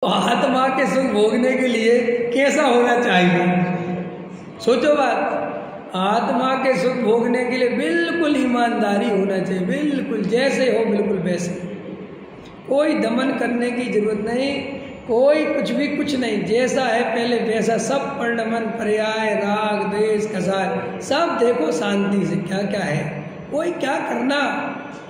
आत्मा के सुख भोगने के लिए कैसा होना चाहिए? सोचो बात। आत्मा के सुख भोगने के लिए बिल्कुल ईमानदारी होना चाहिए, बिल्कुल जैसे हो बिल्कुल वैसे। कोई दमन करने की जरूरत नहीं, कोई कुछ नहीं, जैसा है पहले वैसा। सब पर्णमन पर्याय राग द्वेष कसाय सब देखो शांति से। क्या क्या है, कोई क्या करना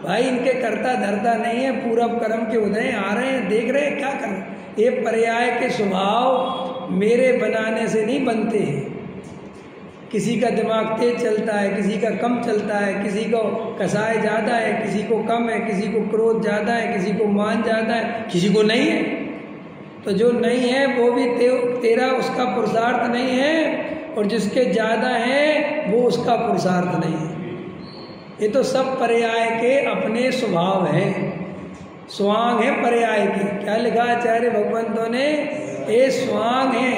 भाई, इनके करता धरता नहीं है। पूरब कर्म के उदय आ रहे हैं, देख रहे हैं क्या करना। ये पर्याय के स्वभाव मेरे बनाने से नहीं बनते हैं। किसी का दिमाग तेज चलता है, किसी का कम चलता है, किसी को कसाय ज़्यादा है, किसी को कम है, किसी को क्रोध ज़्यादा है, किसी को मान ज़्यादा है, किसी को नहीं है। तो जो नहीं है वो भी तेरा उसका पुरुषार्थ नहीं है, और जिसके ज़्यादा है वो उसका पुरुषार्थ नहीं है। ये तो सब पर्याय के अपने स्वभाव हैं, स्वांग है पर्याय के। क्या लिखा आचार्य भगवंतों ने? ये स्वांग है,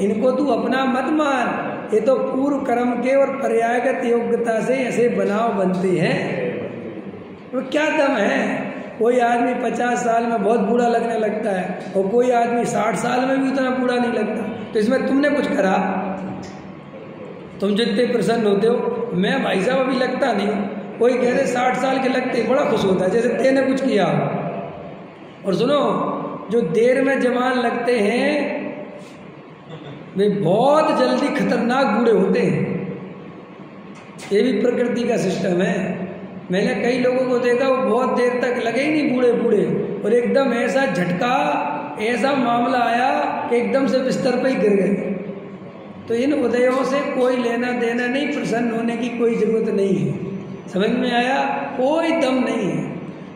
इनको तू अपना मत मान। ये तो पूर्व कर्म के और पर्यायगत योग्यता से ऐसे बनाव बनते हैं। तो क्या दम है? कोई आदमी 50 साल में बहुत बूढ़ा लगने लगता है, और कोई आदमी 60 साल में भी उतना बूढ़ा नहीं लगता। तो इसमें तुमने कुछ करा? तुम जितने प्रसन्न होते हो, मैं भाई साहब अभी लगता नहीं। कोई कह रहे 60 साल के लगते बड़ा खुश होता है, जैसे तेने कुछ किया। और सुनो, जो देर में जवान लगते हैं वे बहुत जल्दी खतरनाक बूढ़े होते हैं। ये भी प्रकृति का सिस्टम है। मैंने कई लोगों को देखा वो बहुत देर तक लगे ही नहीं बूढ़े, और एकदम ऐसा झटका, ऐसा मामला आया कि एकदम से बिस्तर पे ही गिर गए। तो इन उदयों से कोई लेना देना नहीं, प्रसन्न होने की कोई जरूरत नहीं है। समझ में आया? कोई दम नहीं है।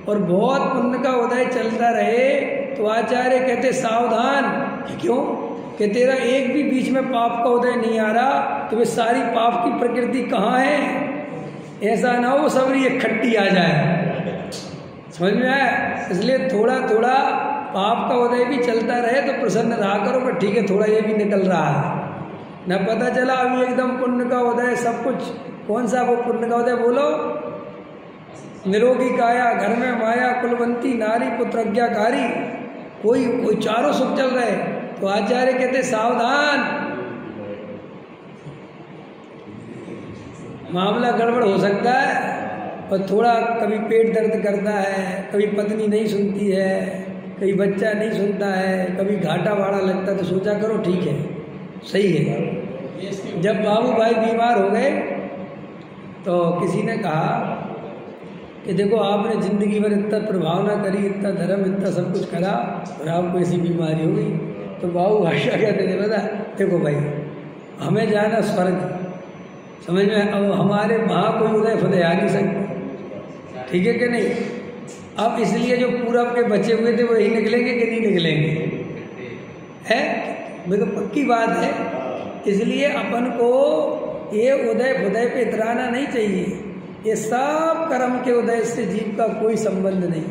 और बहुत पुण्य का उदय चलता रहे तो आचार्य कहते सावधान। क्यों? कि तेरा एक भी बीच में पाप का उदय नहीं आ रहा, तो वे सारी पाप की प्रकृति कहाँ है? ऐसा ना हो सबरी एक खट्टी आ जाए। समझ में आया? इसलिए थोड़ा थोड़ा पाप का उदय भी चलता रहे तो प्रसन्न रहा करो कि ठीक है थोड़ा ये भी निकल रहा है। न पता चला अभी एकदम पुण्य का उदय सब कुछ। कौन सा वो पुण्य का उदय बोलो? निरोगी काया, घर में माया, कुलवंती नारी, पुत्रज्ञाकारी, कोई चारों सुख चल रहे। तो आचार्य कहते सावधान, मामला गड़बड़ हो सकता है। और थोड़ा कभी पेट दर्द करता है, कभी पत्नी नहीं सुनती है, कभी बच्चा नहीं सुनता है, कभी घाटा वाड़ा लगता है, तो सोचा करो ठीक है, सही है। जब बाबू भाई बीमार हो गए तो किसी ने कहा कि देखो आपने ज़िंदगी भर इतना प्रभाव ना करी, इतना धर्म, इतना सब कुछ करा, और आपको ऐसी बीमारी हो गई। तो बाबू भाषा कहते थे पता, देखो भाई हमें जाना स्वर्ग, समझ में? अब हमारे वहाँ कोई उदय फुदय आ नहीं सकता, ठीक है कि नहीं? अब इसलिए जो पूरब के बचे हुए थे वही निकलेंगे कि नहीं निकलेंगे? है मैं तो पक्की बात है। इसलिए अपन को ये उदय फुदय पे इतराना नहीं चाहिए। ये सब कर्म के उदय से जीव का कोई संबंध नहीं।